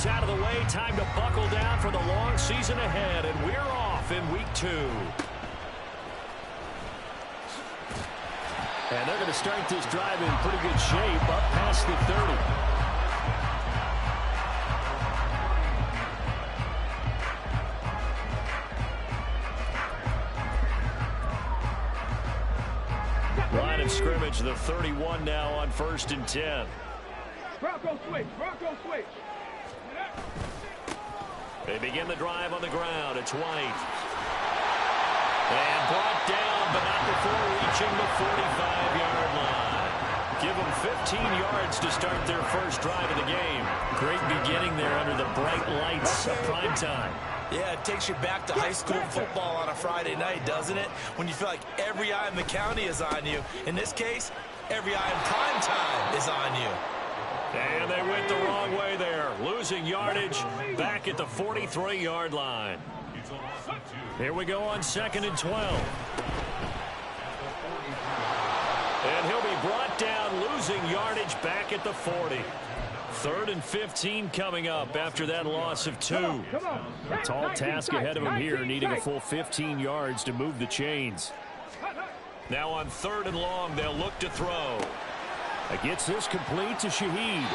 is out of the way. Time to buckle down for the long season ahead, and we're off in week 2. And they're going to start this drive in pretty good shape, up past the 30. Line of scrimmage, the 31 now on 1st and 10. Bronco switch, Bronco switch. They begin the drive on the ground. It's White. And brought down, but not before reaching the 45-yard line. Give them 15 yards to start their first drive of the game. Great beginning there under the bright lights of prime time. Yeah, it takes you back to high school football on a Friday night, doesn't it? When you feel like every eye in the county is on you. In this case, every eye in prime time is on you. And they went the wrong way there. Losing yardage back at the 43-yard line. Here we go on 2nd and 12. And he'll be brought down, losing yardage back at the 40. 3rd and 15 coming up after that loss of 2. A tall task ahead of him here, needing a full 15 yards to move the chains. Now on 3rd and long, they'll look to throw. Gets this complete to Shaheed.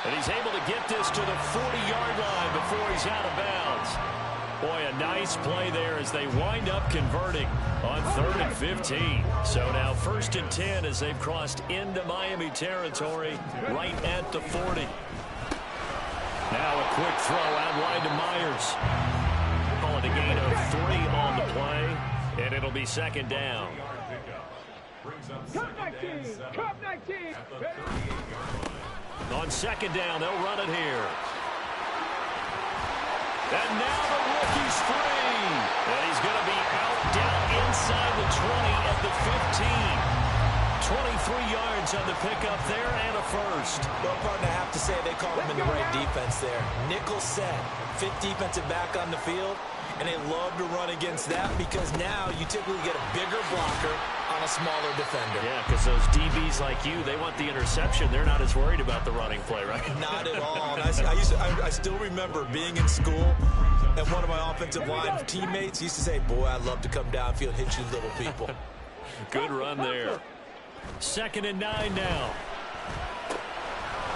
And he's able to get this to the 40-yard line before he's out of bounds. Boy, a nice play there as they wind up converting on 3rd and 15. So now 1st and 10 as they've crossed into Miami territory right at the 40. Now a quick throw out wide to Myers. Call it a gain of 3 on the play, and it'll be 2nd down. Cup 19, Cup 19. On 2nd down, they'll run it here. And now the rookie's free. And he's going to be out down inside the 20 at the 15. 23 yards on the pickup there and a first. Well, partner, I have to say they called him in the right defense there. Nickel set, 5th defensive back on the field. And they love to run against that because now you typically get a bigger blocker on a smaller defender. Yeah, because those DBs like you, they want the interception. They're not as worried about the running play, right? Not at all. And I still remember being in school, and one of my offensive line teammates used to say, boy, I'd love to come downfield and hit you little people. Good run there. 2nd and 9 now.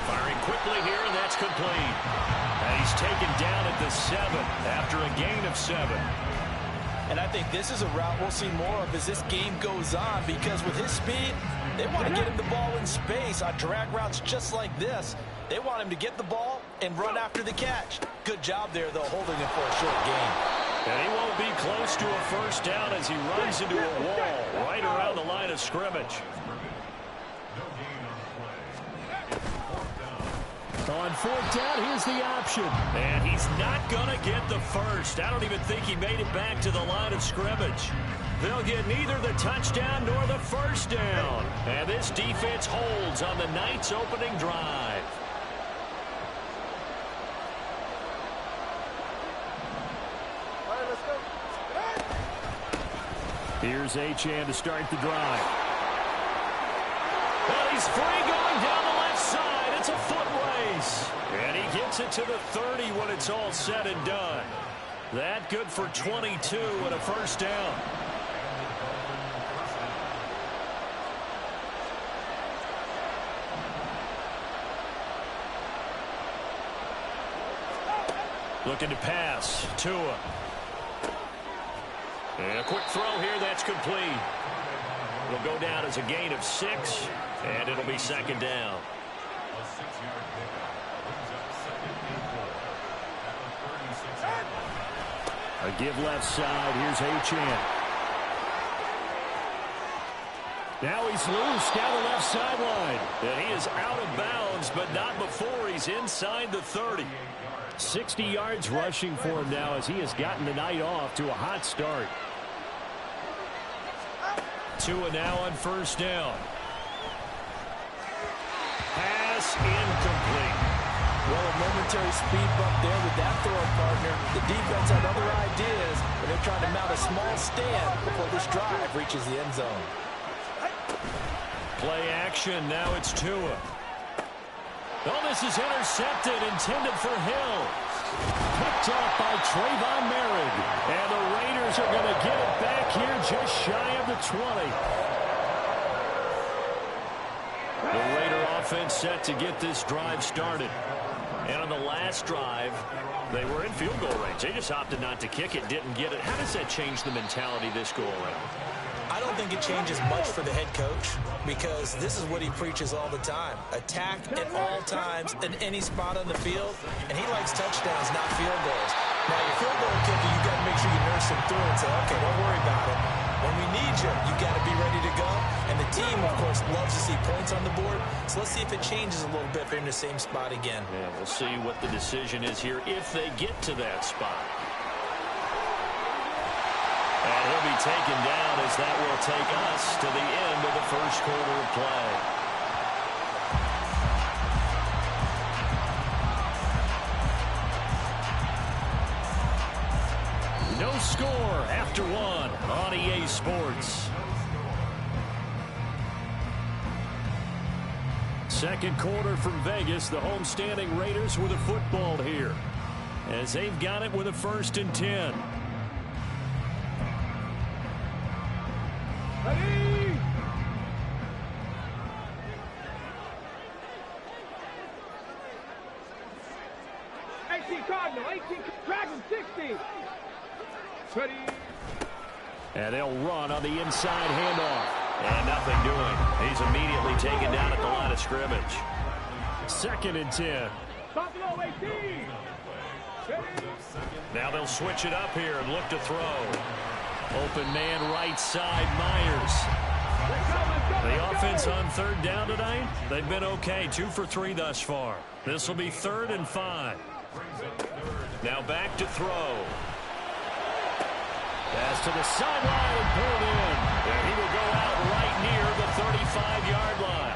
Firing quickly here, and that's complete. And he's taken down at the 7 after a gain of 7. And I think this is a route we'll see more of as this game goes on because with his speed, they want to get him the ball in space on drag routes just like this. They want him to get the ball and run after the catch. Good job there, though, holding him for a short gain. And he won't be close to a first down as he runs into a wall right around the line of scrimmage. On 4th down, here's the option. And he's not going to get the first. I don't even think he made it back to the line of scrimmage. They'll get neither the touchdown nor the first down. And this defense holds on the night's opening drive. All right, let's go. Here's Achane to start the drive. Well, he's free going down the left side. It's a foot race. And he gets it to the 30 when it's all said and done. That good for 22 and a first down. Looking to pass. Tua. And a quick throw here. That's complete. It'll go down as a gain of 6, and it'll be 2nd down. A give left side. Here's Achane. Now he's loose down the left sideline. And he is out of bounds, but not before he's inside the 30. 60 yards rushing for him now as he has gotten the night off to a hot start. Tua now on first down. Pass incomplete. Well, a momentary speed bump there with that throw, partner. The defense had other ideas, but they're trying to mount a small stand before this drive reaches the end zone. Play action. Now it's Tua. Oh, this is intercepted, intended for Hill. Picked up by Trayvon Merritt. And the Raiders are going to get it back here just shy of the 20. The Raider offense set to get this drive started. And on the last drive, they were in field goal range. They just opted not to kick it, didn't get it. How does that change the mentality this go around? I don't think it changes much for the head coach because this is what he preaches all the time. Attack at all times in any spot on the field, and he likes touchdowns, not field goals. Now, your field goal kicker, you got to make sure you nurse him through and say, okay, don't worry about it. When we need you, you got to be ready to go. And the team, of course, loves to see points on the board. So let's see if it changes a little bit if they're in the same spot again. Yeah, we'll see what the decision is here if they get to that spot. And he'll be taken down as that will take us to the end of the first quarter of play. No score after one on EA Sports. Second quarter from Vegas. The homestanding Raiders with a football here as they've got it with a 1st and 10. Ready? Cardinal, 18, Dragon 60. Ready? And they'll run on the inside handoff. And nothing doing. He's immediately taken down at the line of scrimmage. 2nd and 10. Buffalo 18. Ready? Now they'll switch it up here and look to throw. Open man right side, Myers. The offense on 3rd down tonight, they've been okay. 2 for 3 thus far. This will be 3rd and 5. Now back to throw. Pass to the sideline and pulled in. And he will go out right near the 35-yard line.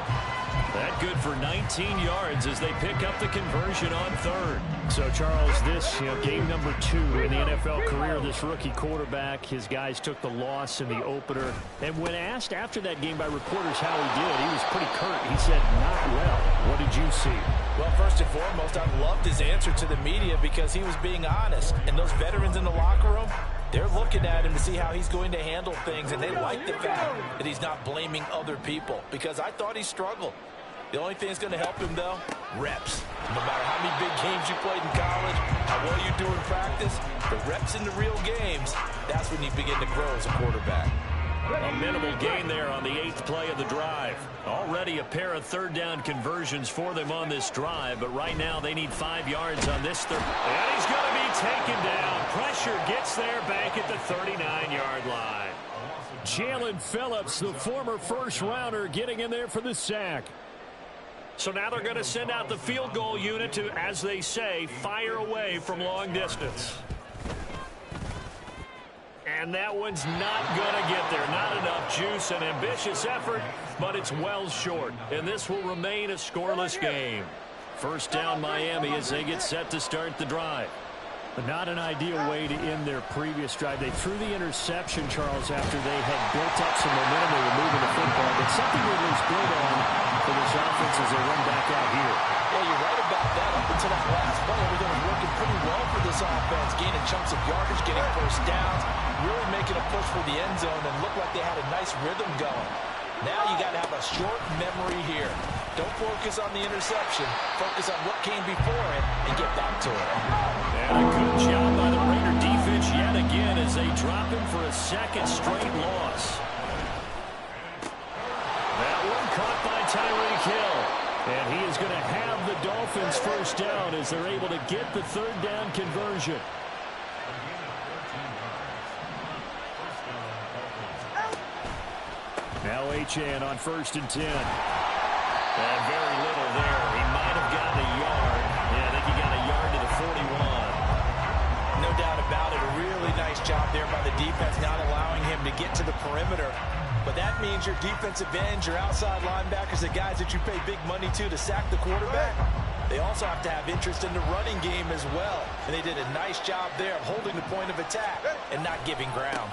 That good for 19 yards as they pick up the conversion on 3rd. So, Charles, this, game number 2 in the NFL career, this rookie quarterback, his guys took the loss in the opener. And when asked after that game by reporters how he did, he was pretty curt. He said, not well. What did you see? Well, first and foremost, I loved his answer to the media because he was being honest. And those veterans in the locker room, they're looking at him to see how he's going to handle things, and they like the fact that he's not blaming other people because I thought he struggled. The only thing that's going to help him, though, reps. No matter how many big games you played in college, how well you do in practice, the reps in the real games, that's when you begin to grow as a quarterback. A minimal gain there on the 8th play of the drive. Already a pair of 3rd down conversions for them on this drive, but right now they need 5 yards on this 3rd. And he's going to be taken down. Pressure gets there back at the 39-yard line. Jalen Phillips, the former first-rounder, getting in there for the sack. So now they're going to send out the field goal unit to, as they say, fire away from long distance. And that one's not going to get there. Not enough juice. An ambitious effort, but it's well short. And this will remain a scoreless game. 1st down Miami as they get set to start the drive. But not an ideal way to end their previous drive. They threw the interception, Charles, after they had built up some momentum. They were moving the football. But something to at least build on for this offense as they run back out here. Yeah, you're right about that. Up until that last play, everything was working pretty well for this offense. Gaining chunks of yardage, getting 1st downs, really making a push for the end zone, and looked like they had a nice rhythm going. Now you got to have a short memory here. Don't focus on the interception. Focus on what came before it and get back to it. And a good job by the Raider defense yet again as they drop him for a 2nd straight loss. That one caught by Tyreek Hill. And he is going to have the Dolphins 1st down as they're able to get the 3rd down conversion. Now Achane on 1st and 10. And very little there. He might have gotten a yard. Yeah, I think he got a yard to the 41. No doubt about it. A really nice job there by the defense, not allowing him to get to the perimeter. But that means your defensive ends, your outside linebackers, the guys that you pay big money to sack the quarterback, they also have to have interest in the running game as well. And they did a nice job there of holding the point of attack and not giving ground.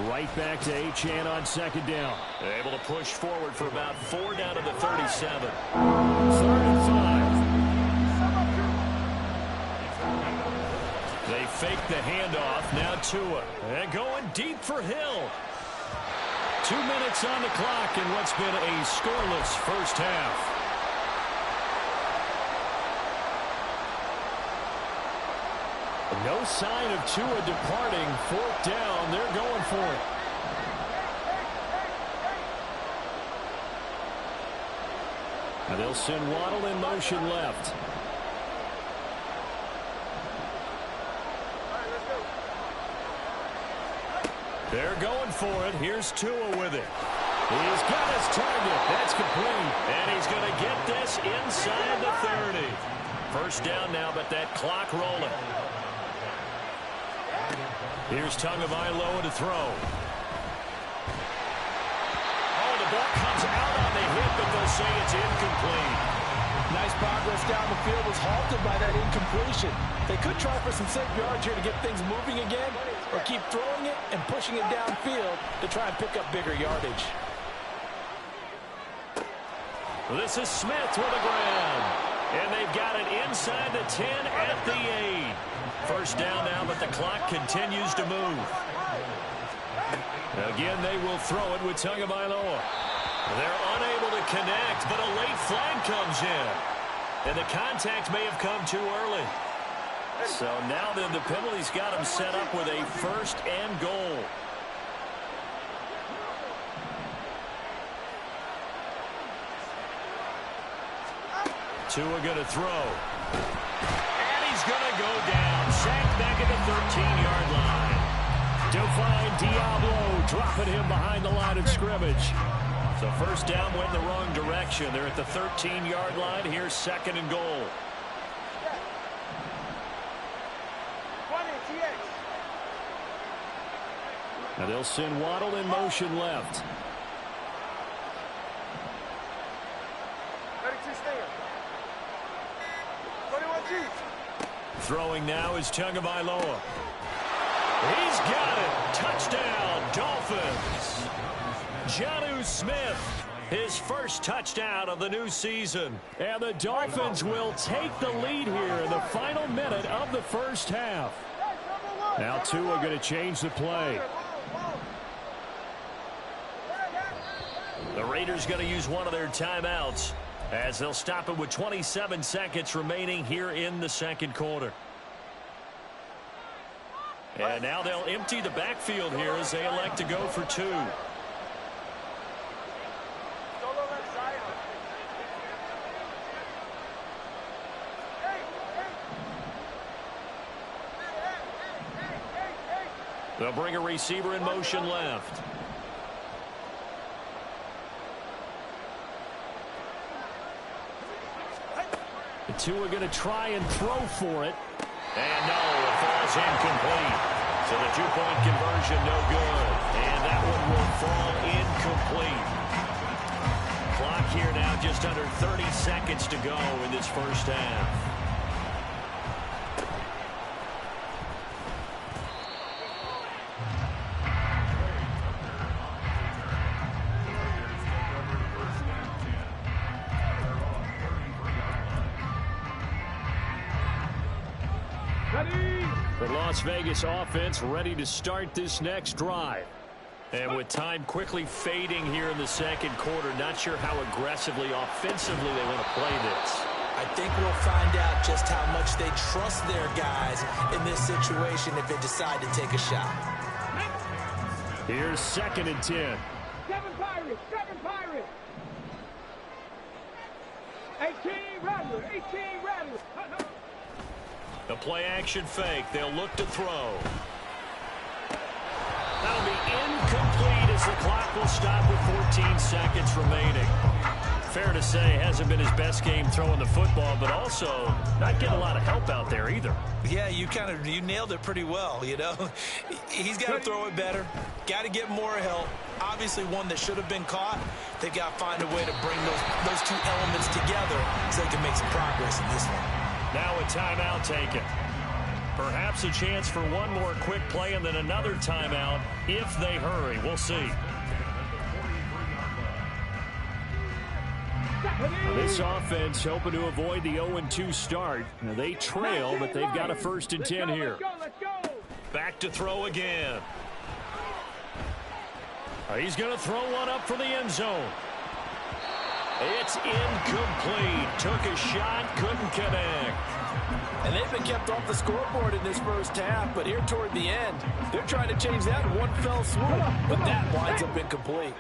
Right back to Achane on 2nd down. They're able to push forward for about 4 down to the 37. 3rd and 5. They fake the handoff. Now Tua. And going deep for Hill. 2 minutes on the clock in what's been a scoreless first half. No sign of Tua departing. 4th down. They're going for it. Now they'll send Waddle in motion left. They're going for it. Here's Tua with it. He's got his target. That's complete. And he's going to get this inside the 30. First down now, but that clock rolling. Here's Tagovailoa to throw. Oh, the ball comes out on the hip, but they'll say it's incomplete. Nice progress down the field was halted by that incompletion. They could try for some safe yards here to get things moving again, or keep throwing it and pushing it downfield to try and pick up bigger yardage. This is Smith with a grab. And they've got it inside the 10 at the 8. First down now, but the clock continues to move. Again, they will throw it with Tagovailoa. They're unable to connect, but a late flag comes in. And the contact may have come too early. So now then the penalty's got them set up with a 1st and goal. Tua going to throw. And he's going to go down. Sacked back at the 13-yard line. Define Diablo dropping him behind the line of scrimmage. So first down went in the wrong direction. They're at the 13-yard line. Here's 2nd and goal. Now they'll send Waddle in motion left. Throwing now is Tagovailoa. He's got it. Touchdown, Dolphins. Jonnu Smith, his first touchdown of the new season. And the Dolphins will take the lead here in the final minute of the first half. Now Tua going to change the play. The Raiders going to use one of their timeouts, as they'll stop it with 27 seconds remaining here in the second quarter. And now they'll empty the backfield here as they elect to go for 2. They'll bring a receiver in motion left. Tua going to try and throw for it. And no, it falls incomplete. So the 2-point conversion no good. And that one will fall incomplete. Clock here now just under 30 seconds to go in this first half. The Las Vegas offense ready to start this next drive. And with time quickly fading here in the second quarter, not sure how aggressively, offensively they want to play this. I think we'll find out just how much they trust their guys in this situation if they decide to take a shot. Here's 2nd and 10. 7 Pirates, 7 Pirates. 18 Rattlers, 18 Rattlers. The play action fake. They'll look to throw. That'll be incomplete as the clock will stop with 14 seconds remaining. Fair to say, hasn't been his best game throwing the football, but also not getting a lot of help out there either. Yeah, you nailed it pretty well, you know. He's got to throw it better. Got to get more help. Obviously one that should have been caught. They've got to find a way to bring those two elements together so they can make some progress in this one. Now a timeout taken. Perhaps a chance for one more quick play and then another timeout if they hurry. We'll see. This offense hoping to avoid the 0-2 start. Now they trail, but they've got a 1st and 10 here. Let's Back to throw again. He's going to throw one up for the end zone. It's incomplete. Took a shot, couldn't connect. And they've been kept off the scoreboard in this first half, but here toward the end, they're trying to change that in one fell swoop, but that winds up incomplete.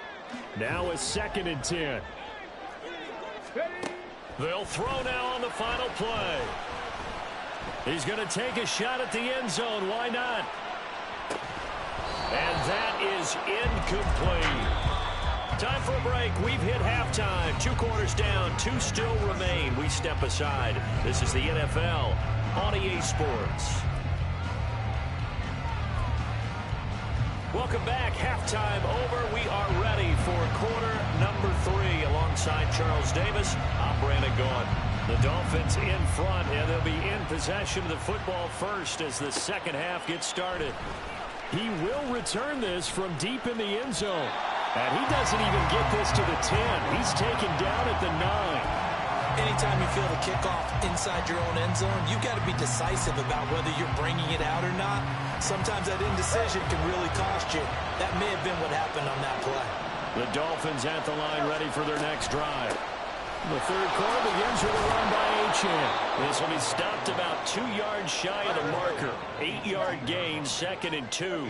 Now a 2nd and 10. They'll throw now on the final play. He's going to take a shot at the end zone. Why not? And that is incomplete. Time for a break. We've hit halftime. 2 quarters down. 2 still remain. We step aside. This is the NFL on EA Sports. Welcome back. Halftime over. We are ready for quarter number 3. Alongside Charles Davis, I'm Brandon Gaughan. The Dolphins in front, and they'll be in possession of the football first as the second half gets started. He will return this from deep in the end zone. And he doesn't even get this to the 10. He's taken down at the 9. Anytime you feel the kickoff inside your own end zone, you've got to be decisive about whether you're bringing it out or not. Sometimes that indecision can really cost you. That may have been what happened on that play. The Dolphins at the line ready for their next drive. The third quarter begins with a run by Achane. This will be stopped about 2 yards shy of the marker. 8-yard gain, 2nd and 2.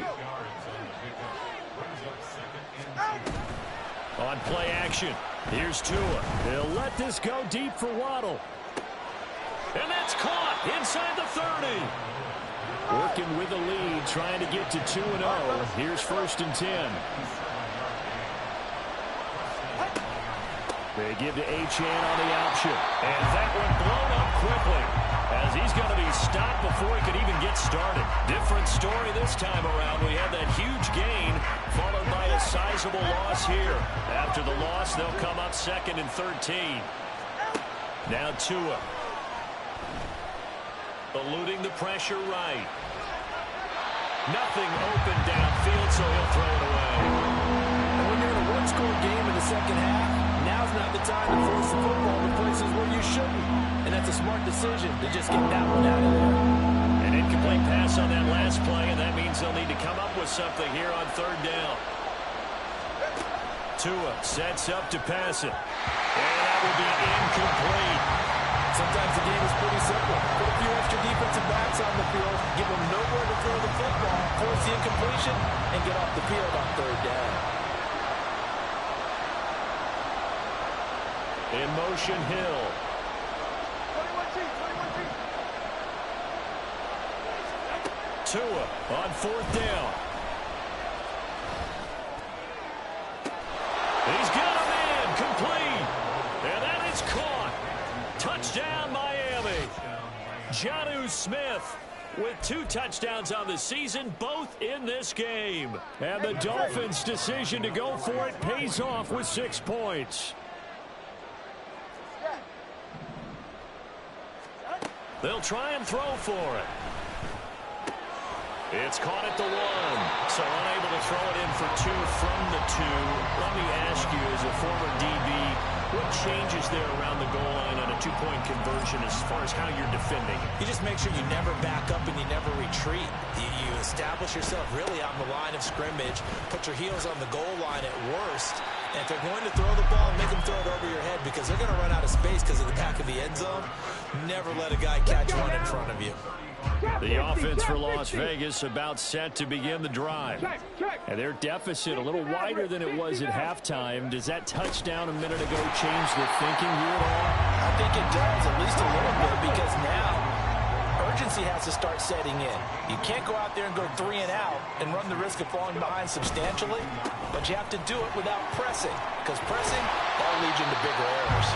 On play action, here's Tua. He'll let this go deep for Waddle. And that's caught inside the 30. Working with the lead, trying to get to 2-0. Here's 1st and 10. They give to Achane on the option. And that one blown up quickly, as he's going to be stopped before he could even get started. Different story this time around. We had that huge gain, followed by a sizable loss here. After the loss, they'll come up 2nd and 13. Now Tua. Eluding the pressure right. Nothing open downfield, so he'll throw it away. And when you're in a one-score game in the second half, now's not the time to force the football to places where you shouldn't. And that's a smart decision to just get that one out of there. An incomplete pass on that last play, and that means they'll need to come up with something here on 3rd down. Tua sets up to pass it. And that will be incomplete. Sometimes the game is pretty simple. Put a few extra defensive backs on the field, give them nowhere to throw the football, force the incompletion, and get off the field on 3rd down. In motion, Hill. 21-2. Tua on 4th down. He's got a man complete. And that is caught. Touchdown, Miami. Jonnu Smith with 2 touchdowns on the season, both in this game. And the Dolphins' decision to go for it pays off with 6 points. They'll try and throw for it. It's caught at the 1. So unable to throw it in for 2 from the 2. Let me ask you, as a former DB, what changes there around the goal line on a 2-point conversion as far as how you're defending? You just make sure you never back up and you never retreat. You establish yourself really on the line of scrimmage, put your heels on the goal line at worst, and if they're going to throw the ball, make them throw it over your head because they're going to run out of space because of the back of the end zone. Never let a guy catch one in front of you. The offense for Las Vegas about set to begin the drive. And their deficit a little wider than it was at halftime. Does that touchdown a minute ago change the thinking here at all? I think it does, at least a little bit, because now urgency has to start setting in. You can't go out there and go 3 and out and run the risk of falling behind substantially, but you have to do it without pressing, because pressing, that'll lead you into bigger errors.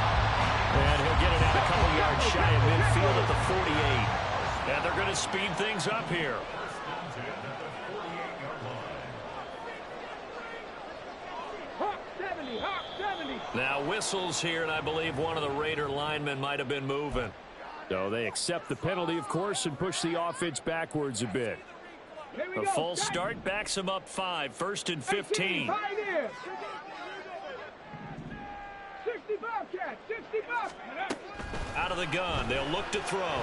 And he'll get it out a couple yards shy of midfield at the 48. And they're going to speed things up here. Now whistles here, and I believe one of the Raider linemen might have been moving. So they accept the penalty, of course, and push the offense backwards a bit. The false start backs them up 5, 1st and 15. 65 Out of the gun, they'll look to throw.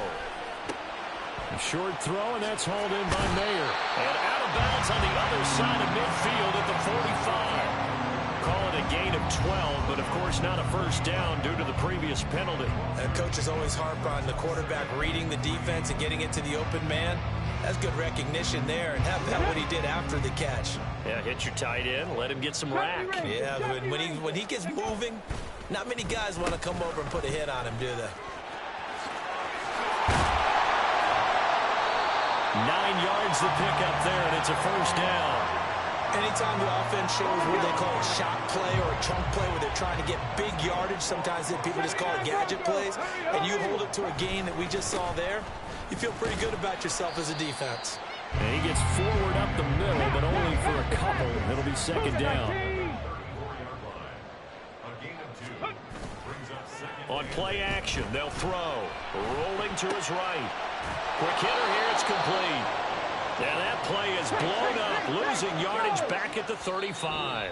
Short throw, and that's hauled in by Mayer. And out of bounds on the other side of midfield at the 45. Call it a gain of 12, but of course not a first down due to the previous penalty. And coaches always harp on the quarterback reading the defense and getting it to the open man. That's good recognition there, and have that what he did after the catch. Yeah, hit your tight end, let him get some rack. Yeah, when he gets moving, not many guys want to come over and put a hit on him, do they? 9 yards to pick up there, and it's a first down. Anytime the offense shows what they call a shot play or a chunk play where they're trying to get big yardage, sometimes people just call it gadget plays, and you hold it to a gain that we just saw there, you feel pretty good about yourself as a defense. And he gets forward up the middle, but only for a couple. It'll be second down. On play action, they'll throw. Rolling to his right. Quick hitter here, it's complete. And that play is blown up, losing yardage back at the 35.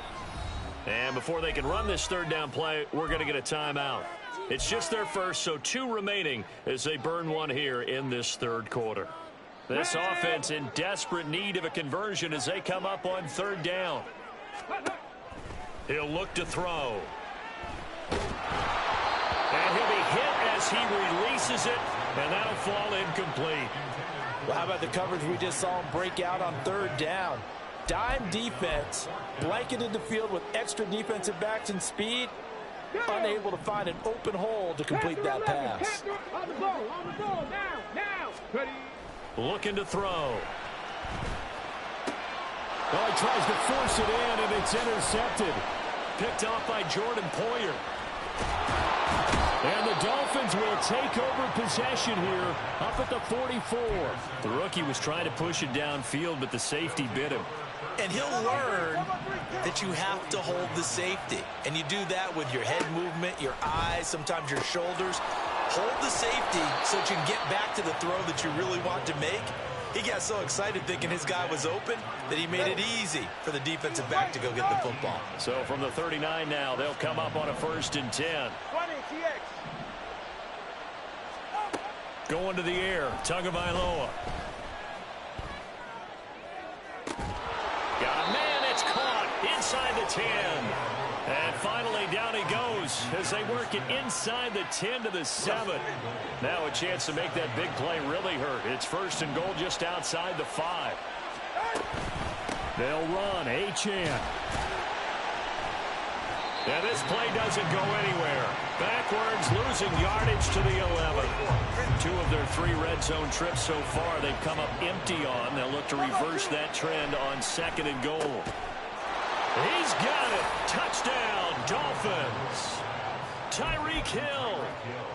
And before they can run this third down play, we're going to get a timeout. It's just their first, so 2 remaining as they burn one here in this third quarter. This offense in desperate need of a conversion as they come up on third down. He'll look to throw. And he'll be hit as he releases it, and that'll fall incomplete. Well, how about the coverage we just saw him break out on third down? Dime defense, blanketed the field with extra defensive backs and speed, unable to find an open hole to complete that pass. On the ball, now. Looking to throw. Well, he tries to force it in, and it's intercepted. Picked off by Jordan Poyer. And the Dolphins will take over possession here up at the 44. The rookie was trying to push it downfield, but the safety bit him. And he'll learn that you have to hold the safety. And you do that with your head movement, your eyes, sometimes your shoulders. Hold the safety so that you can get back to the throw that you really want to make. He got so excited thinking his guy was open that he made it easy for the defensive back to go get the football. So from the 39 now, they'll come up on a 1st and 10. Going to the air, Tagovailoa. Got a man, it's caught inside the 10. And finally down he goes as they work it inside the 10 to the 7. Now a chance to make that big play really hurt. It's 1st and goal just outside the 5. They'll run, Achane. And this play doesn't go anywhere. Backwards, losing yardage to the 11. 2 of their 3 red zone trips so far they've come up empty on. They'll look to reverse that trend on 2nd and goal. He's got it. Touchdown, Dolphins. Tyreek Hill,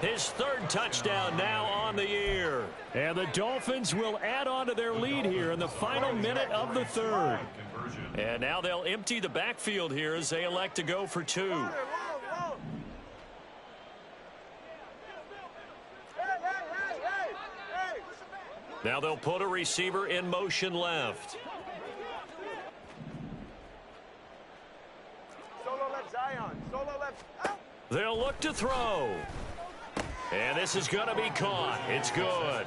his 3rd touchdown now on the year. And the Dolphins will add on to their lead here in the final minute of the 3rd. And now they'll empty the backfield here as they elect to go for 2. Now they'll put a receiver in motion left. Solo left Zion. Solo left. Out. They'll look to throw. And this is going to be caught. It's good.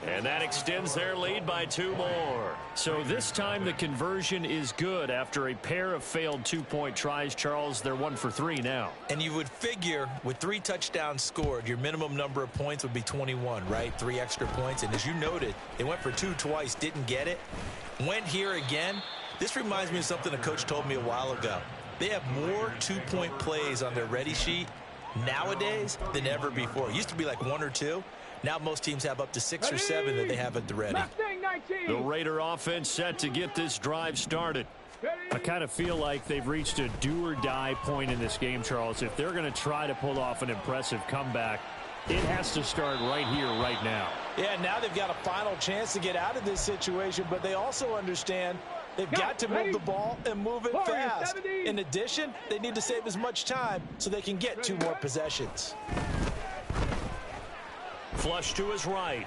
And that extends their lead by 2 more. So this time the conversion is good after a pair of failed 2-point tries. Charles, they're 1 for 3 now. And you would figure with 3 touchdowns scored, your minimum number of points would be 21, right? 3 extra points. And as you noted, they went for 2 twice, didn't get it. Went here again. This reminds me of something a coach told me a while ago. They have more 2-point plays on their ready sheet nowadays than ever before. It used to be like 1 or 2. Now most teams have up to 6 or 7 that they have at the ready. The Raider offense set to get this drive started. I kind of feel like they've reached a do-or-die point in this game, Charles. If they're going to try to pull off an impressive comeback, it has to start right here, right now. Yeah, now they've got a final chance to get out of this situation, but they also understand they've got to move the ball and move it fast. In addition, they need to save as much time so they can get 2 more possessions. Flush to his right.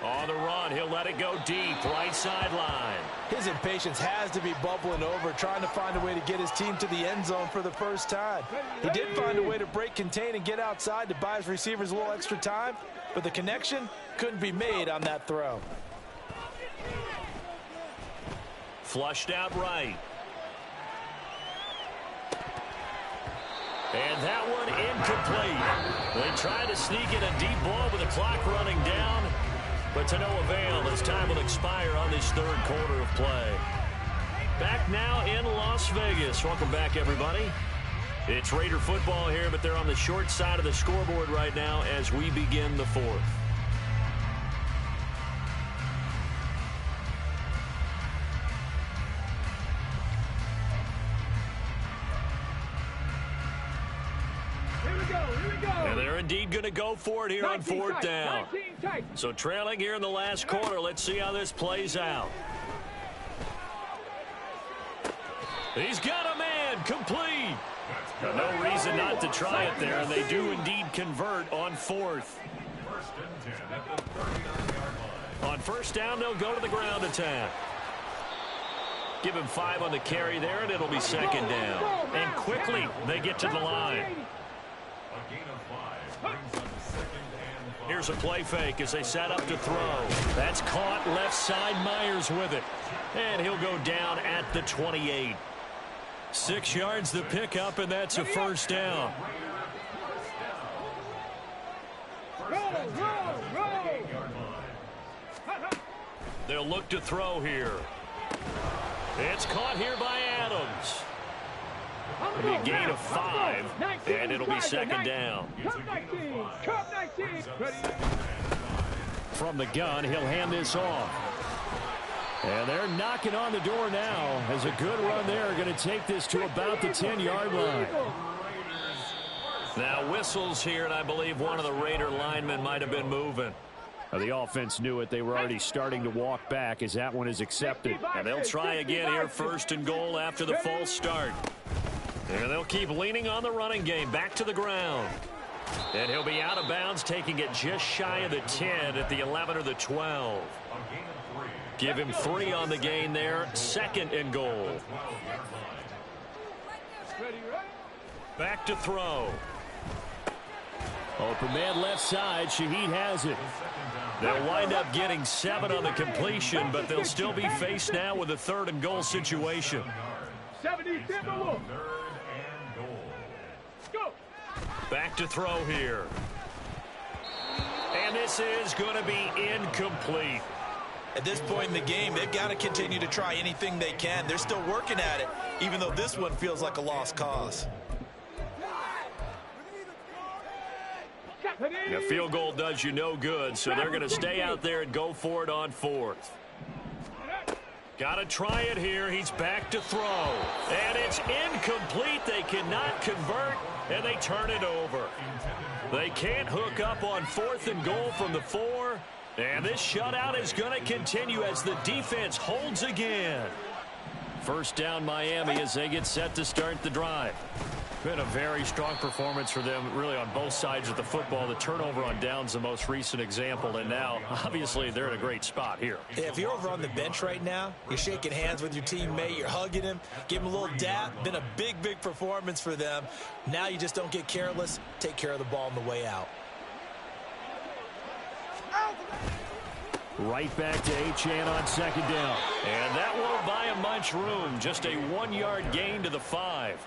On the run, he'll let it go deep, right sideline. His impatience has to be bubbling over, trying to find a way to get his team to the end zone for the first time. He did find a way to break, contain, and get outside to buy his receivers a little extra time, but the connection couldn't be made on that throw. Flushed out right. And that one incomplete. They tried to sneak in a deep ball with the clock running down, but to no avail as time will expire on this third quarter of play. Back now in Las Vegas. Welcome back, everybody. It's Raider football here, but they're on the short side of the scoreboard right now as we begin the fourth. And they're indeed going to go for it here on fourth down. So trailing here in the last quarter. Let's see how this plays out. He's got a man complete. No reason not to try it there, and they do indeed convert on fourth. On first down, they'll go to the ground attack. Give him 5 on the carry there, and it'll be second down. And quickly, they get to the line. Here's a play fake as they set up to throw. That's caught left side. Myers with it. And he'll go down at the 28. 6 yards the pickup, and that's a first down. They'll look to throw here. It's caught here by Adams. It'll be a gain of 5, and it'll be second down. From the gun, he'll hand this off. And they're knocking on the door now as a good run there. Going to take this to about the 10-yard line. Now whistles here, and I believe one of the Raider linemen might have been moving. The offense knew it. They were already starting to walk back as that one is accepted. And they'll try again here, first and goal after the false start. And they'll keep leaning on the running game. Back to the ground. And he'll be out of bounds, taking it just shy of the 10 at the 11 or the 12. Give him 3 on the gain there. Second and goal. Back to throw. Open man left side. Shaheed has it. They'll wind up getting 7 on the completion, but they'll still be faced now with a third and goal situation. 77 look. Go. Back to throw here. And this is going to be incomplete. At this point in the game, they've got to continue to try anything they can. They're still working at it, even though this one feels like a lost cause. A field goal does you no good, so they're going to stay out there and go for it on fourth. Got to try it here. He's back to throw. And it's incomplete. They cannot convert, and they turn it over. They can't hook up on fourth and goal from the 4. And this shutout is going to continue as the defense holds again. First down Miami as they get set to start the drive. Been a very strong performance for them, really, on both sides of the football. The turnover on downs the most recent example, and now, obviously, they're in a great spot here. Yeah, if you're over on the bench right now, you're shaking hands with your teammate, you're hugging him, give him a little dap. Been a big, big performance for them. Now you just don't get careless. Take care of the ball on the way out. Right back to Achane on second down. And that won't buy him much room. Just a 1-yard gain to the 5.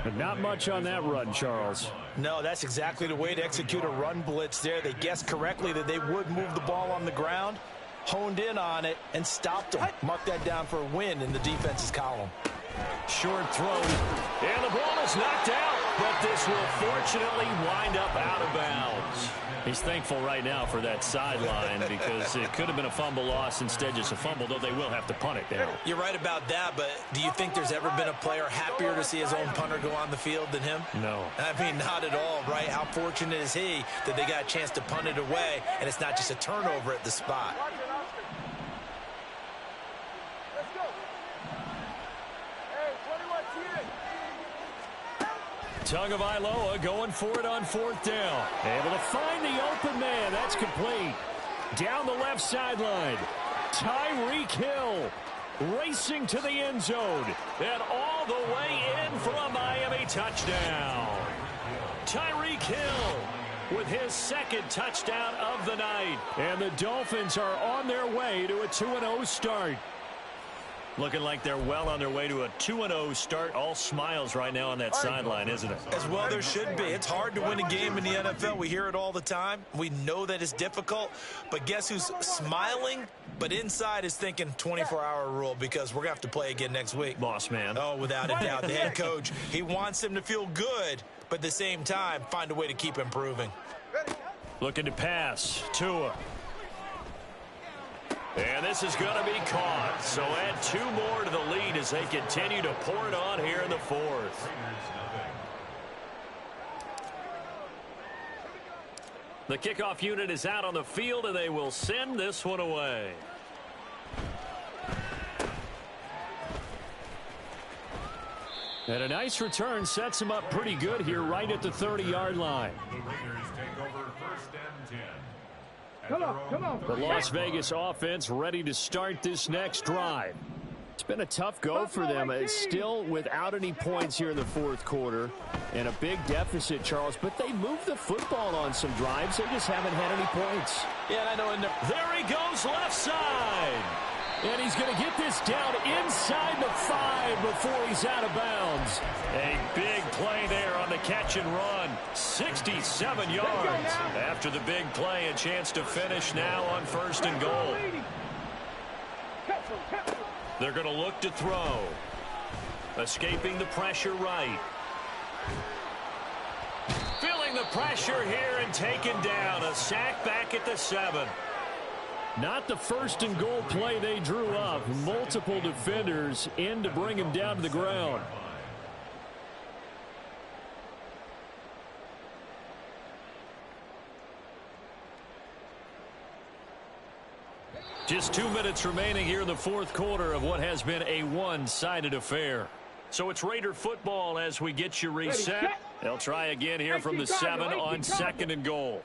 But not much on that run, Charles. No, that's exactly the way to execute a run blitz there. They guessed correctly that they would move the ball on the ground, honed in on it, and stopped them. Mark that down for a win in the defense's column. Short throw. And the ball is knocked out, but this will fortunately wind up out of bounds. He's thankful right now for that sideline because it could have been a fumble loss, instead just a fumble, though they will have to punt it now. You're right about that, but do you think there's ever been a player happier to see his own punter go on the field than him? No. I mean, not at all, right? How fortunate is he that they got a chance to punt it away, and it's not just a turnover at the spot. Let's go. Hey, 21 Tagovailoa going for it on fourth down. Able to find the open man. That's complete. Down the left sideline. Tyreek Hill racing to the end zone. And all the way in for a Miami touchdown. Tyreek Hill with his second touchdown of the night. And the Dolphins are on their way to a 2-0 start. Looking like they're well on their way to a 2-0 start. All smiles right now on that sideline, isn't it? As well there should be. It's hard to win a game in the NFL. We hear it all the time. We know that it's difficult. But guess who's smiling? But inside is thinking 24-hour rule because we're going to have to play again next week. Boss man. Oh, without a doubt. The head coach, he wants him to feel good, but at the same time, find a way to keep improving. Looking to pass. Tua. And this is going to be caught. So add 2 more to the lead as they continue to pour it on here in the fourth. The kickoff unit is out on the field, and they will send this one away. And a nice return sets him up pretty good here right at the 30-yard line. The Raiders take over 1st and 10. Come on. The Las Vegas offense ready to start this next drive. It's been a tough go for them. It's still without any points here in the fourth quarter and a big deficit, Charles. But they moved the football on some drives. They just haven't had any points. Yeah, and I know. There he goes left side. And he's going to get this down inside the 5 before he's out of bounds. A big play there on the catch and run. 67 yards. After the big play, a chance to finish now on 1st and goal. They're going to look to throw. Escaping the pressure right. Feeling the pressure here and taken down. A sack back at the 7. Not the 1st and goal play they drew up. Multiple defenders in to bring him down to the ground. Just 2 minutes remaining here in the fourth quarter of what has been a one-sided affair. So it's Raider football as we get you reset. They'll try again here from the 7 on 2nd and goal.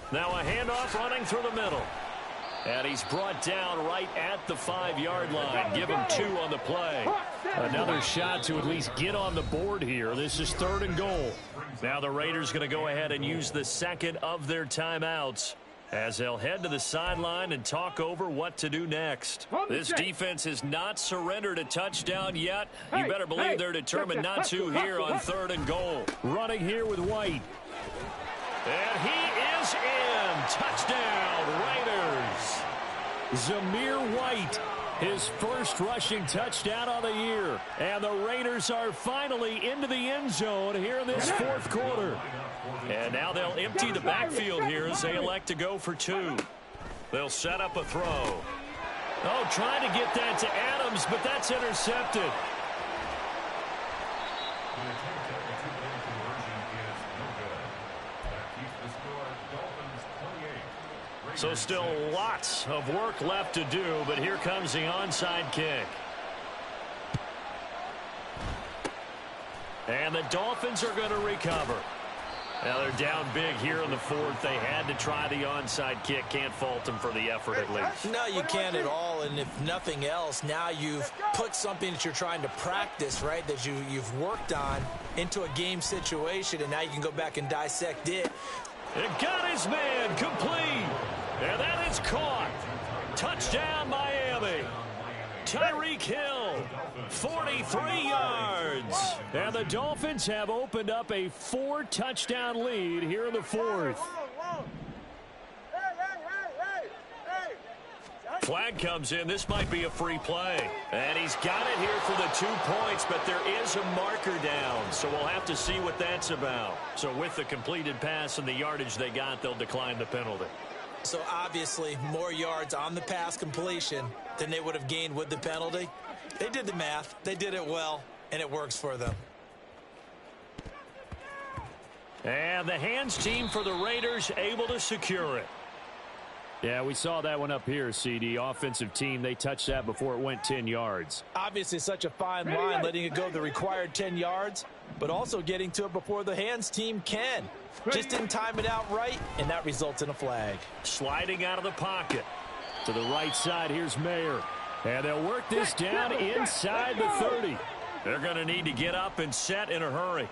Now a handoff running through the middle. And he's brought down right at the 5-yard line. Give him 2 on the play. Another shot to at least get on the board here. This is 3rd and goal. Now the Raiders going to go ahead and use the second of their timeouts as they'll head to the sideline and talk over what to do next. This defense has not surrendered a touchdown yet. You better believe they're determined not to here on 3rd and goal. Running here with White. And he is in. Touchdown, Raiders. Zamir White, his first rushing touchdown of the year. And the Raiders are finally into the end zone here in this fourth quarter. And now they'll empty the backfield here as they elect to go for 2. They'll set up a throw. Oh, trying to get that to Adams, but that's intercepted. So still lots of work left to do, but here comes the onside kick. And the Dolphins are going to recover. Now they're down big here in the fourth. They had to try the onside kick. Can't fault them for the effort at least. No, you can't at all. And if nothing else, now you've put something that you're trying to practice, right, that you've worked on into a game situation, and now you can go back and dissect it. It got his man complete. And that is caught. Touchdown, Miami. Tyreek Hill, 43 yards. And the Dolphins have opened up a 4-touchdown lead here in the fourth. Flag comes in. This might be a free play. And he's got it here for the 2 points, but there is a marker down. So we'll have to see what that's about. So with the completed pass and the yardage they got, they'll decline the penalty. So obviously more yards on the pass completion than they would have gained with the penalty. They did the math. They did it well, and it works for them. And the hands team for the Raiders able to secure it. Yeah, we saw that one up here, CD. Offensive team, they touched that before it went 10 yards. Obviously such a fine line, letting it go the required 10 yards, but also getting to it before the hands team can. Just didn't time it out right, and that results in a flag. Sliding out of the pocket. To the right side, here's Mayer. And they'll work this down inside the 30. They're going to need to get up and set in a hurry.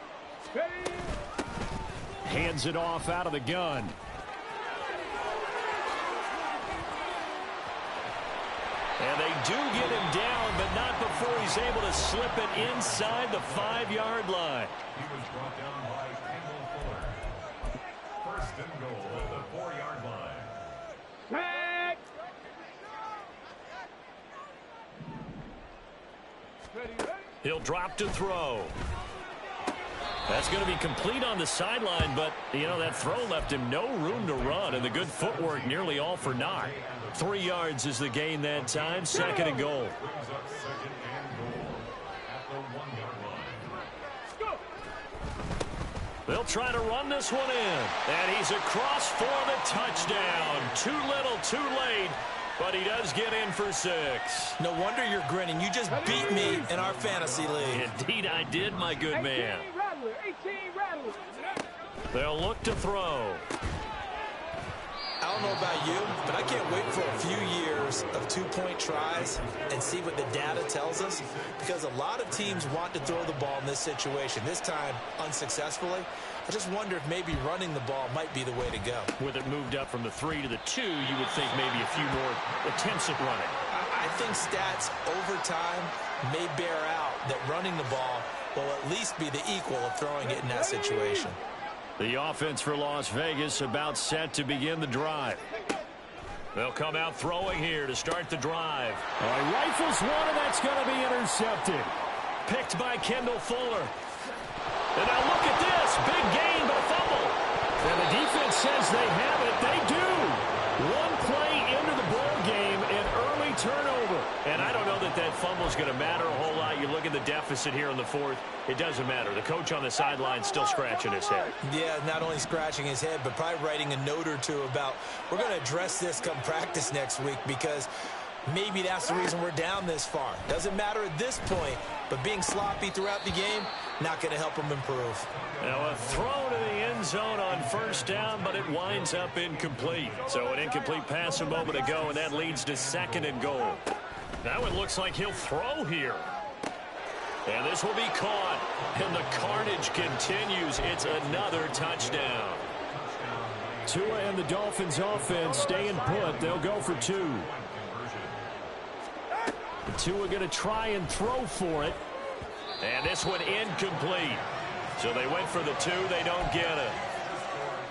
Hands it off out of the gun. And they do get him down, but not before he's able to slip it inside the 5-yard line. He was brought down by Kendall Fuller. First and goal at the 4-yard line. He'll drop to throw. That's going to be complete on the sideline, but, you know, that throw left him no room to run, and the good footwork nearly all for naught. 3 yards is the gain that time, 2nd and goal. Brings up 2nd and goal at the 1-yard line. They'll try to run this one in, and he's across for the touchdown. Too little, too late, but he does get in for 6. No wonder you're grinning. You just beat me in our fantasy league. Indeed I did, my good man. 18 Rattler. They'll look to throw. I don't know about you, but I can't wait for a few years of 2-point tries and see what the data tells us, because a lot of teams want to throw the ball in this situation. This time, unsuccessfully. I just wonder if maybe running the ball might be the way to go. With it moved up from the 3 to the 2, you would think maybe a few more attempts at running. I think stats over time may bear out that running the ball will at least be the equal of throwing it in that situation. The offense for Las Vegas about set to begin the drive. They'll come out throwing here to start the drive. Rifles one, and that's going to be intercepted. Picked by Kendall Fuller. And now look at this. Big gain, but a fumble. And the defense says they have it. They do. One play into the ball game, an early turnover. And I don't know that that fumble is going to matter a whole lot. You look at the deficit here in the 4th. It doesn't matter. The coach on the sideline still scratching his head. Yeah, not only scratching his head, but probably writing a note or two about, we're going to address this come practice next week, because maybe that's the reason we're down this far. Doesn't matter at this point, but being sloppy throughout the game, not going to help him improve. Now a throw to the end zone on 1st down, but it winds up incomplete. So an incomplete pass a moment ago, and that leads to 2nd and goal. Now it looks like he'll throw here. And this will be caught, and the carnage continues. It's another touchdown. Tua and the Dolphins offense staying put. They'll go for 2. Tua going to try and throw for it. And this one incomplete. So they went for the 2. They don't get it.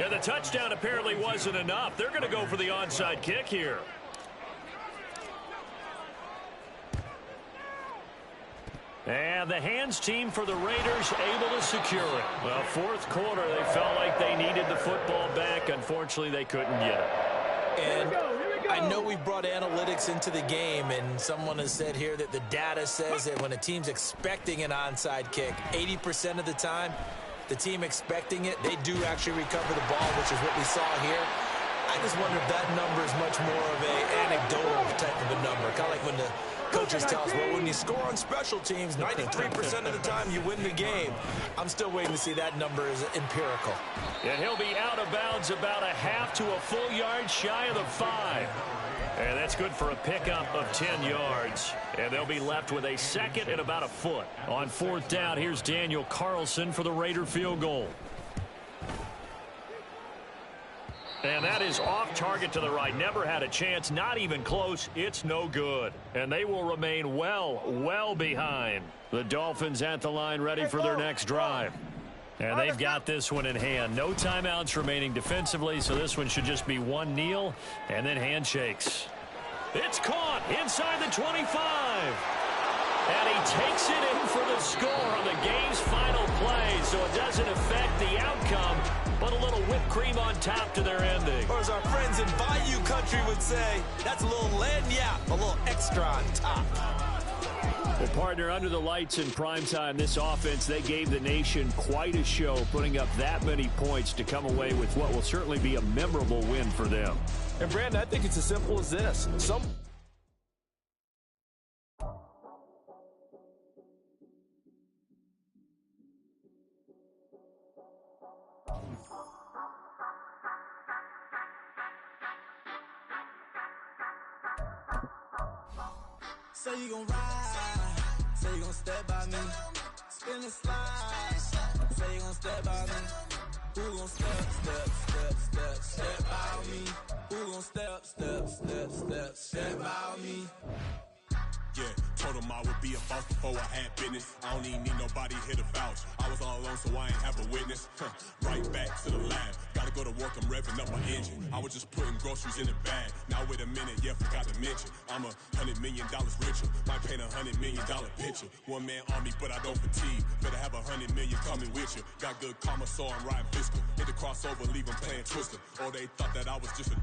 Yeah, the touchdown apparently wasn't enough. They're going to go for the onside kick here. And the hands team for the Raiders able to secure it. Well, 4th quarter, they felt like they needed the football back. Unfortunately, they couldn't get it. And I know we've brought analytics into the game, and someone has said here that the data says that when a team's expecting an onside kick, 80% of the time, the team expecting it, they do actually recover the ball, which is what we saw here. I just wonder if that number is much more of an anecdotal type of a number, kind of like when the coaches tell us, well, when you score on special teams, 93% of the time you win the game. I'm still waiting to see that number is empirical. And he'll be out of bounds about a half to a full yard shy of the 5. And that's good for a pickup of 10 yards. And they'll be left with a 2nd and about a foot. On 4th down, here's Daniel Carlson for the Raider field goal. And that is off target to the right. Never had a chance, not even close. It's no good. And they will remain well behind. The Dolphins at the line ready for their next drive. And they've got this one in hand. No timeouts remaining defensively, so this one should just be one kneel and then handshakes. It's caught inside the 25. And he takes it in for the score on the game's final play, so it doesn't affect the outcome, but a little whipped cream on top to their ending. Or as our friends in Bayou Country would say, that's a little lagniappe, a little extra on top. Well, partner, under the lights in primetime, this offense, they gave the nation quite a show, putting up that many points to come away with what will certainly be a memorable win for them. And Brandon, I think it's as simple as this. Say you gon' ride, say you gon' step by me, spin and slide, say you gon' step by me, who gon' step by me, who gon' step by me. Yeah, told him I would be a boss before I had business. I don't even need nobody here to vouch. I was all alone, so I ain't have a witness. Right back to the lab. Gotta go to work, I'm revving up my engine. I was just putting groceries in the bag. Now wait a minute, yeah, forgot to mention. I'm $100 million richer. Might paint $100 million picture. One man army, but I don't fatigue. Better have 100 million coming with you. Got good karma, so I'm riding fiscal. Hit the crossover, leave them playing Twister. Or they thought that I was just a...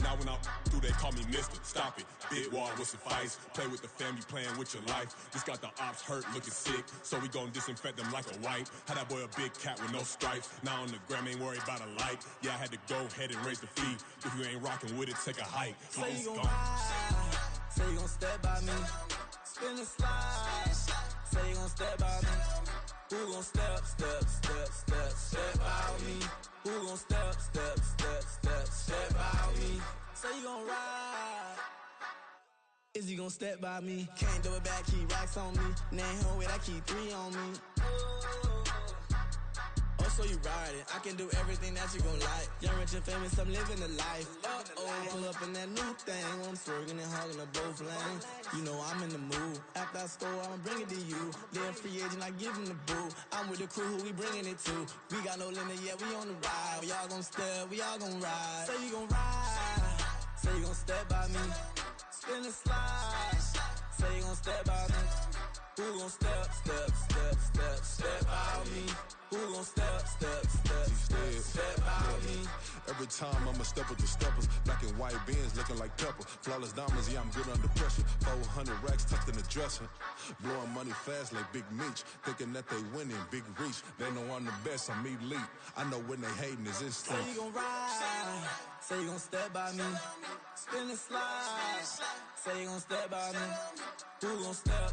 Now when I do, they call me Mister. Stop it. Big wall with suffice. Play with the family, playing with your life. Just got the ops hurt, looking sick. So we gon' disinfect them like a wipe. Had that boy a big cat with no stripes. Now on the gram, ain't worried about a light. Yeah, I had to go ahead and raise the fee. If you ain't rocking with it, take a hike. Say you gon' ride, say you gon' step by me, spin and slide, say you gon' step by me, who gon' step by me, who gon' step by me, say you gon' ride, is he gon' step by me, can't do it back, keep racks on me, name home with I keep 3 on me. Oh, so you riding, I can do everything that you gon' like. Young, rich, and famous, I'm living the life. Pull up in that new thing, I'm swerving and hogging up both lanes. You know I'm in the mood, after I score, I'ma bring it to you. They're free agent, I give them the boo. I'm with the crew, who we bringing it to. We got no limit, yeah, we on the ride. We all gon' step, we all gon' ride. Say you gon' ride, say you gon' step by me. Spin and slide, say you gon' step by me. Who gon' step by me? Who gon' step by me? Every time I'ma step with the steppers. Black and white beans looking like pepper. Flawless diamonds, yeah, I'm good under pressure. 400 racks tucked in the dresser. Blowing money fast like Big Meech. Thinking that they winning, big reach. They know I'm the best, I'm elite. I know when they hating is instinct. Say you gon' ride, say you gon' step by me. Spin and slide, say you gon' step by me. Who gon' step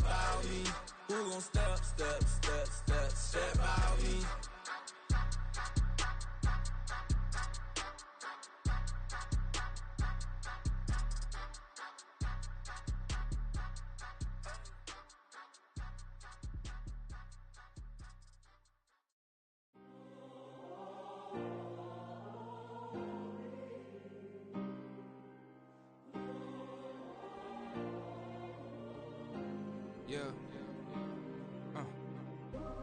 by me? Who gon' step by me? Yeah.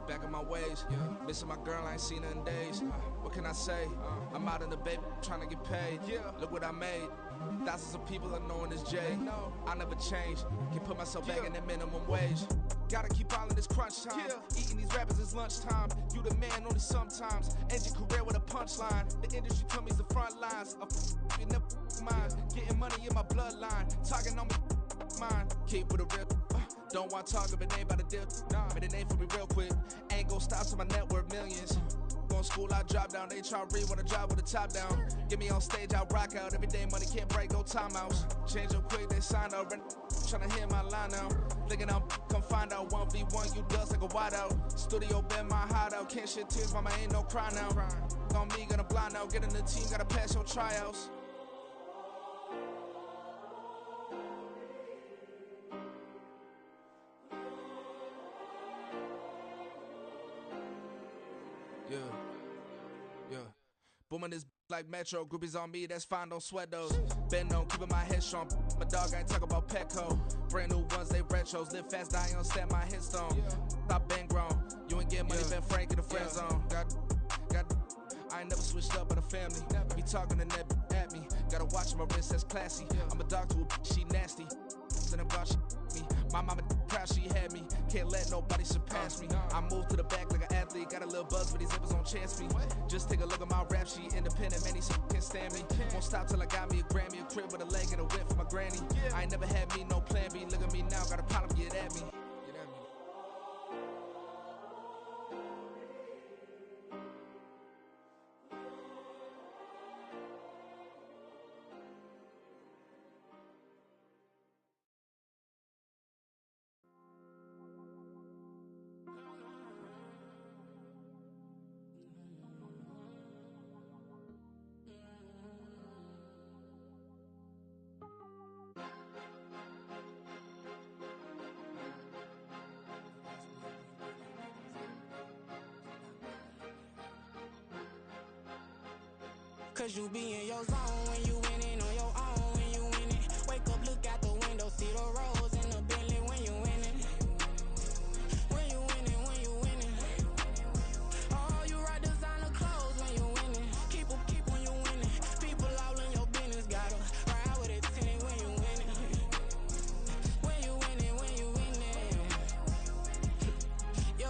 Back in my ways, missing my girl, I ain't seen her in days. What can I say? I'm out in the baby, trying to get paid. Look what I made. Thousands of people are knowing this Jay. I never change. Can put myself back in that minimum wage. Gotta keep all in this crunch time. Eating these rappers is lunchtime. You the man only sometimes. End your career with a punchline. The industry told me the front lines. You never mind. Getting money in my bloodline. Talking on me, mine. Keep with a real. Don't want to talk if it ain't about the deal. Made a name for me real quick. Ain't gon' stop till my net worth millions. Going school, I drop down. HRE wanna drive with the top down. Get me on stage, I rock out. Every day money can't break, no timeouts. Change up quick, they sign up. Tryna hear my line now. Thinking I'm come find out 1v1, you dust like a wideout. Studio been my hideout. Can't shed tears, mama ain't no cry now. On me, gonna blind out. Get in the team, gotta pass your tryouts. Yeah. Booming this like Metro. Groupies on me, that's fine, don't sweat those. Been on, keeping my head strong. My dog ain't talk about Petco. Brand new ones, they retros. Live fast, die on, stand my headstone. Stop been grown. You ain't get money, been frank in the friend zone. I ain't never switched up on the family. Be talking to that at me. Gotta watch my wrist, that's classy. I'm a dog to a she nasty. Then about she me. My mama proud she had me. Can't let nobody surpass me. I move to the back like an athlete. Got a little buzz, but these zippers don't chance me. Just take a look at my rap sheet. Independent, man, these can't stand me. Won't stop till I got me a Grammy, a crib with a leg and a whip for my granny. I ain't never had me no plan B. Look at me now, got a problem, get at me. Cause you be in your zone when you winning on your own when you winning. Wake up, look out the window, see the rose in the Bentley when you winning. When you winning, when you winning. Oh, you right designer clothes when you winning. Keep when you winning. People all in your business, gotta ride with it tinted when you winning. When you winning, when you winning. Yo,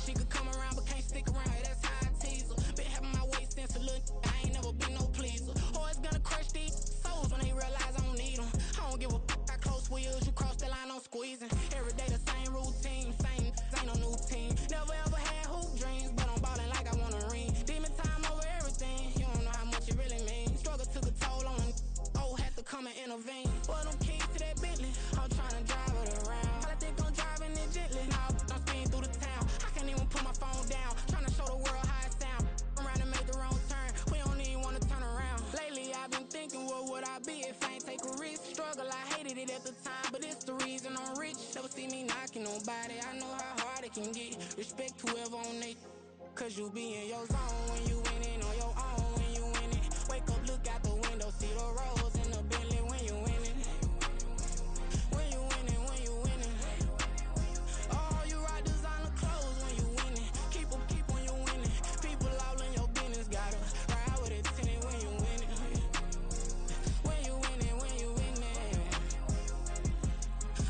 she could come around but can't stick around. That's how I tease her. Been having my waist since a little. I ain't never been no pleaser. Always gonna crush these souls when they realize I don't need them. I don't give a how close we is. You cross the line, I'm squeezing. Every day the same routine, same ain't no new team. Never ever had hoop dreams, but I'm ballin' like I want a ring. Demon time over everything. You don't know how much it really means. Struggle took a toll on them. Oh, had to come and intervene. Boy, them keys to that Bentley. I'm tryna drive it around. I think I'm driving it gently. Now I'm speeding through the town. I can't even put my phone down. Tryna show the world how it sound. Around and make the wrong turn. We don't even wanna turn around. Lately I've been thinking, what would I be if I ain't take a risk? Struggle, I hated it at the time, but it's the reason I'm rich. Never see me knocking nobody. I know how hard it can get. Respect whoever on they. Cause you be in your zone when you winning on your own when you winning. Wake up, look out the window, see the rose in the Bentley when you winning. When you winning, when you winning. Oh, you right designer clothes when you winning. Keep when you winning. People all in your business, gotta ride with it tinted when you winning. When you winning, when you winning.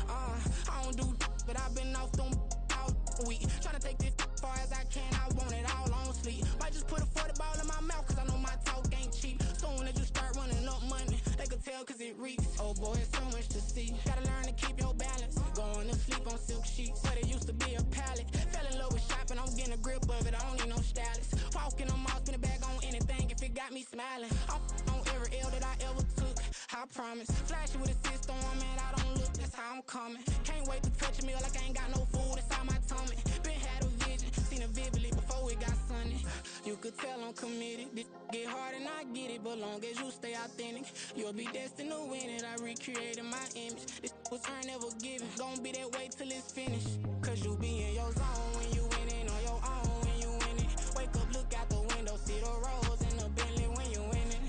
I don't do but I've been off them all week. Tryna take this far as I can, I want it all on sleep. Might just put a 40 ball in my mouth, cause I know my talk ain't cheap. Soon as you start running up money, they could tell cause it reeks. Oh boy, it's so much to see. Gotta learn to keep your balance. Going to sleep on silk sheets, but it used to be a pallet. Fell in love with shopping, I'm getting a grip of it, I don't need no stylist. Walking on mall, spin a bag on anything if it got me smiling. I'm on every L that I ever took, I promise. Flashing with a system, man, I don't look, that's how I'm coming. Can't wait to touch a meal like I ain't got no food inside my tummy. Been had a vision, seen it vividly before it got sunny. You could tell I'm committed. This get hard and I get it, but long as you stay authentic, you'll be destined to win it. I recreated my image. This was earned, never given. Gonna be that way till it's finished. Cause you be in your zone when you winning on your own when you winning. Wake up, look out the window, see the rose in the Bentley when you winning.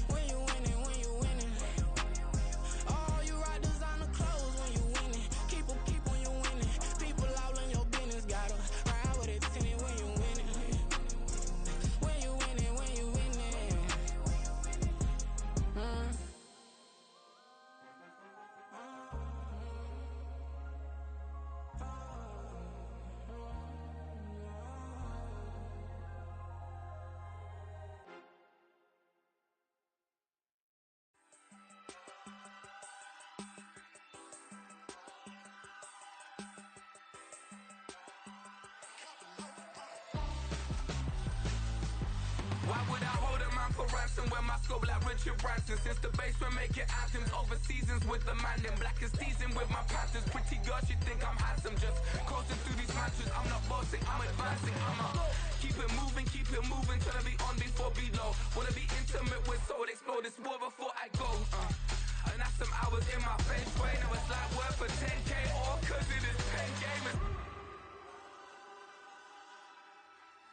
When you winning, when you winning. Oh, you right designer clothes when you winning. Keep when you winning. People all in your business, gotta ride with it tinted when you winning. When you winning, when you winning. Why would I hold a man for ransom when my scope like Richard Branson? Since the basement making anthems over seasons with the man in black is teasing with my Panthers. Pretty girl, she think I'm handsome. Just coasting through these mantras. I'm not bossing, I'm advancing. I'ma keep it moving till I be on before below. Wanna be intimate with soul, explore this war before I go. And that's some hours in my face way. Now it's like work for 10K all cause it is 10 gamers.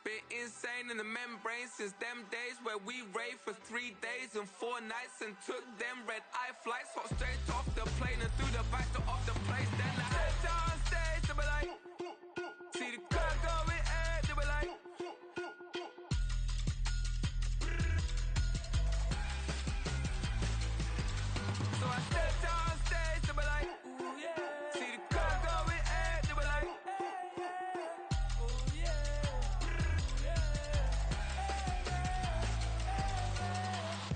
Been insane in the membrane since them days where we raved for 3 days and 4 nights and took them red-eye flights. Hot straight off the plane and through the back door of the place. Then I stepped on stage, they were like, see the crowd going air, they were like, so I stepped on stage, they were like, ooh yeah, see the crowd going air, they were like,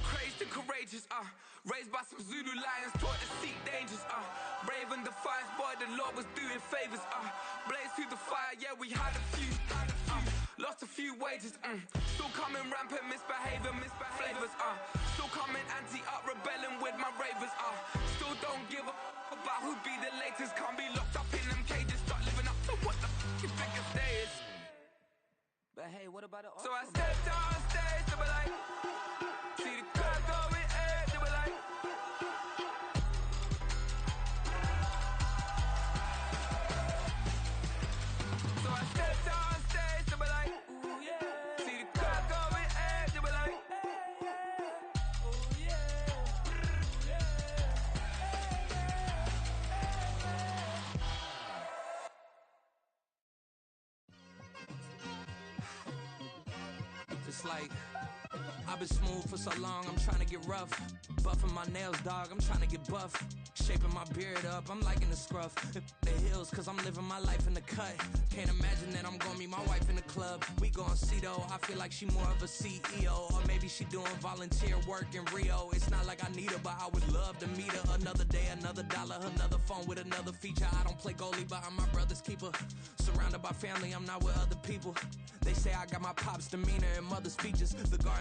crazed and courageous, raised by some Zulu lions, taught to seek dangers, brave and defiant, boy, the Lord was doing favors, blaze through the fire, yeah, we had a few, lost a few wages, still coming rampant, misbehaving, flavors, still coming anti-up, rebelling with my ravers, still don't give a about who be the latest, can't be locked up in them cages, start living up to what the you think your day is. But hey, what about the So I stepped on stage, they were like, see the crowd going air, they were like, so I stepped on stage, they were like, ooh yeah, see the crowd going air, they were like, It's like I've been smooth for so long, I'm trying to get rough. Buffing my nails, dog, I'm trying to get buff. Shaping my beard up, I'm liking the scruff. The hills, cause I'm living my life in the cut. Can't imagine that I'm gonna meet my wife in the club. We gon' see though, I feel like she more of a CEO. Or maybe she doing volunteer work in Rio. It's not like I need her, but I would love to meet her. Another day, another dollar, another phone with another feature. I don't play goalie, but I'm my brother's keeper. Surrounded by family, I'm not with other people. They say I got my pop's demeanor and mother's features. The guard